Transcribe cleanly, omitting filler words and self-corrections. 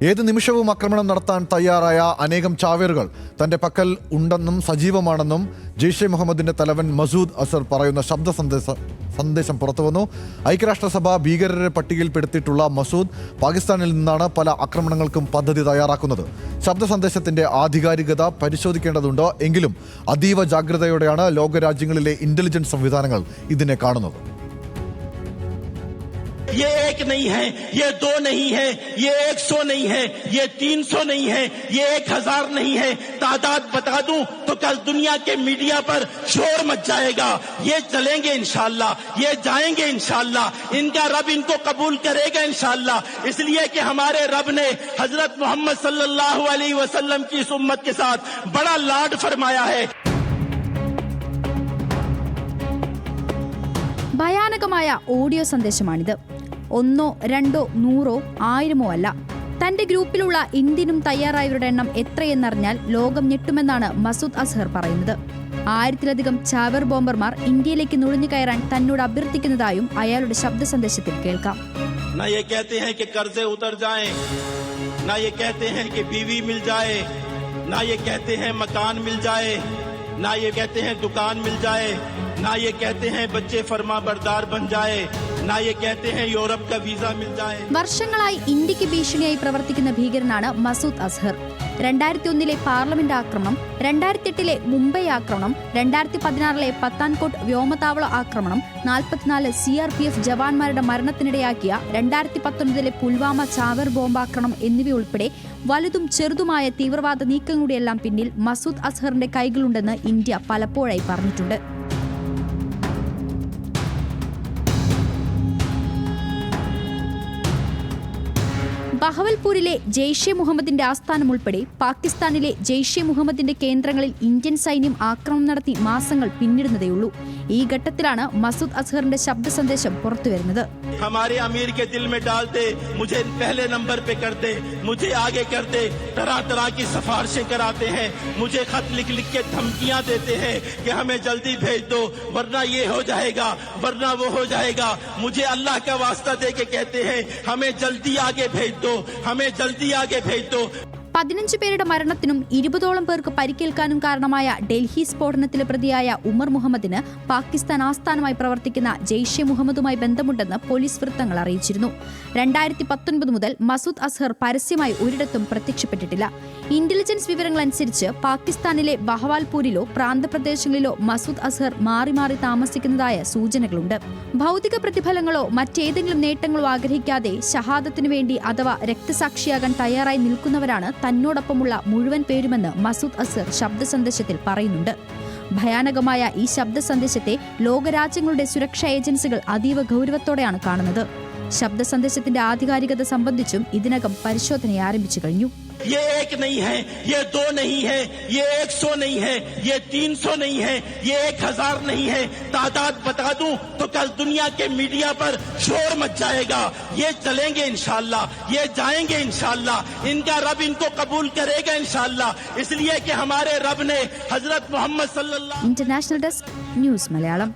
ഏത് നിമിഷവും ആക്രമണം നടത്താൻ തയ്യാറായ അനേകം ചാവേറുകൾ തന്റെ പക്കൽ ഉണ്ടെന്നും സജീവമാണെന്നും ജെയ്ഷെ മുഹമ്മദിന്റെ തലവൻ മസൂദ് അസർ പറയുന്ന ശബ്ദ സന്ദേശം പുറത്തുവന്നു. ഐക്യരാഷ്ട്രസഭ ഭീകരരെ പട്ടികയിൽപ്പെടുത്തിയിട്ടുള്ള മസൂദ് പാകിസ്ഥാനിൽ നിന്നാണ് പല ആക്രമണങ്ങൾക്കും പദ്ധതി തയ്യാറാക്കുന്നത്. ശബ്ദ സന്ദേശത്തിന്റെ ആധികാരികത പരിശോധിക്കേണ്ടതുണ്ട്. എങ്കിലും അതീവ ജാഗ്രതയോടെയാണ് ലോകരാജ്യങ്ങളിലെ ഇന്റലിജൻസ് സംവിധാനങ്ങൾ ഇതിനെ കാണുന്നത്. ये एक नहीं है, ये दो नहीं है, ये 100 नहीं है, ये 300 नहीं है, ये 1000 नहीं है. तादाद बता दूं तो कल दुनिया के मीडिया पर शोर मच जाएगा. ये चलेंगे इंशाल्लाह, ये जाएंगे इंशाल्लाह. इनका रब इनको कबूल करेगा इंशाल्लाह. इसलिए कि हमारे रब ने हजरत मोहम्मद सल्लल्लाहु अलैहि वसल्लम की इस उम्मत के साथ बड़ा लाड फरमाया है. ഭയാനകമായ ഓഡിയോ സന്ദേശമാണിത്. 1, 2, 100, 1000 അല്ല. തന്റെ ഗ്രൂപ്പിലുള്ള ഇന്ത്യനും തയ്യാറായവരുടെ എണ്ണം എത്രയെന്നറിഞ്ഞാൽ ലോകം ഞെട്ടുമെന്നാണ് മസൂദ് അസ്ഹർ പറയുന്നത്. 1000-ലധികം ചാവേർ ബോംബർമാർ ഇന്ത്യയിലേക്ക് നുഴഞ്ഞു കയറാൻ തന്നോട് അഭ്യർത്ഥിക്കുന്നതായും അയാളുടെ ശബ്ദ സന്ദേശത്തിൽ കേൾക്കാം. ना ये कहते हैं कि कर्जे उतर जाएं, ना ये कहते हैं कि बीवी मिल जाए, ना ये कहते हैं मकान मिल जाए, ना ये कहते हैं दुकान मिल जाए, ना ये कहते हैं बच्चे फरमा बरदार बन जाए, ना ये कहते हैं യൂറോപ്പ് का വീസ मिल जाए. വർഷങ്ങളായി ഇന്ത്യക്ക് ഭീഷണിയായി പ്രവർത്തിക്കുന്ന ഭീകരനാണ് മസൂദ് അസ്ഹർ. 2001-ലെ പാർലമെന്റ് ആക്രമണം, 2008-ലെ മുംബൈ ആക്രമണം, 2016-ലെ പത്താൻകോട്ട് വ്യോമതാവള ആക്രമണം, 44 CRPF ജവാന്മാരുടെ മരണത്തിനിടയാക്കിയ 2019-ലെ പുൽവാമ ചാവേർ ബോംബാക്രമണം എന്നിവയുൾപ്പെടെ വലുതും ചെറുതുമായ തീവ്രവാദ നീക്കങ്ങളുടെയെല്ലാം പിന്നിൽ മസൂദ് അസ്ഹറിന്റെ കൈകളുണ്ടെന്ന് ഇന്ത്യ പലപ്പോഴായി പറഞ്ഞിട്ടുണ്ട്. ബഹവൽപൂരിലെ ജെയ്ഷെ മുഹമ്മദിന്റെ ആസ്ഥാനം ഉൾപ്പെടെ പാകിസ്ഥാനിലെ ജെയ്ഷെ മുഹമ്മദിന്റെ കേന്ദ്രങ്ങളിൽ ഇന്ത്യൻ സൈന്യം ആക്രമണം നടത്തി മാസങ്ങൾ പിന്നിടുന്നതേയുള്ളൂ. ഈ ഘട്ടത്തിലാണ് മസൂദ് അസ്ഹറിന്റെ ശബ്ദ സന്ദേശം പുറത്തുവരുന്നത്. हमारे अमीर के दिल में डाल दे, मुझे पहले नंबर पे कर दे, मुझे आगे कर दे. तरह तरह की सिफारिशें कराते हैं, मुझे खत लिख लिख के धमकियां देते हैं कि हमें जल्दी भेज दो वरना ये हो जाएगा वरना वो हो जाएगा. मुझे अल्लाह का वास्ता दे के कहते हैं हमें जल्दी आगे भेज दो, हमें जल्दी आगे भेज दो. 15 പേരുടെ മരണത്തിനും 20ഓളം പേർക്ക് പരിക്കേൽക്കാനും കാരണമായ ഡൽഹി സ്ഫോടനത്തിലെ പ്രതിയായ ഉമർ മുഹമ്മദിന് പാകിസ്ഥാൻ ആസ്ഥാനമായി പ്രവർത്തിക്കുന്ന ജെയ്ഷെ മുഹമ്മദുമായി ബന്ധമുണ്ടെന്ന് പോലീസ് വൃത്തങ്ങൾ അറിയിച്ചിരുന്നു. 2019 മുതൽ മസൂദ് അസ്ഹർ പരസ്യമായി ഒരിടത്തും പ്രത്യക്ഷപ്പെട്ടിട്ടില്ല. ഇന്റലിജൻസ് വിവരങ്ങൾ അനുസരിച്ച് പാകിസ്ഥാനിലെ ബഹവാൽപൂരിലോ പ്രാന്തപ്രദേശങ്ങളിലോ മസൂദ് അസ്ഹർ മാറി മാറി താമസിക്കുന്നതായ സൂചനകളുണ്ട്. ഭൗതിക പ്രതിഫലങ്ങളോ മറ്റേതെങ്കിലും നേട്ടങ്ങളോ ആഗ്രഹിക്കാതെ ഷഹാദത്തിനു വേണ്ടി അഥവാ രക്തസാക്ഷിയാകാൻ തയ്യാറായി നിൽക്കുന്നവരാണ് തന്നോടൊപ്പമുള്ള മുഴുവൻ പേരുമെന്ന് മസൂദ് അസ്ഹർ ശബ്ദ സന്ദേശത്തിൽ പറയുന്നുണ്ട്. ഭയാനകമായ ഈ ശബ്ദ സന്ദേശത്തെ ലോകരാജ്യങ്ങളുടെ സുരക്ഷാ ഏജൻസികൾ അതീവ ഗൗരവത്തോടെയാണ് കാണുന്നത്. ശബ്ദ സന്ദേശത്തിന്റെ ആധികാരികത സംബന്ധിച്ചും ഇതിനകം പരിശോധന ആരംഭിച്ചു കഴിഞ്ഞു. ये एक नहीं है, ये दो नहीं है, ये 100 नहीं है, ये 300 नहीं है, ये 1000 नहीं है. तादाद बता दूं तो कल दुनिया के मीडिया पर शोर मच जाएगा. ये चलेंगे इंशाल्लाह, ये जाएंगे इंशाल्लाह. इनका रब इनको कबूल करेगा इंशाल्लाह. इसलिए कि हमारे रब ने हजरत मोहम्मद सल्लल्लाहु इंटरनेशनल डेस्क न्यूज़ मलयालम.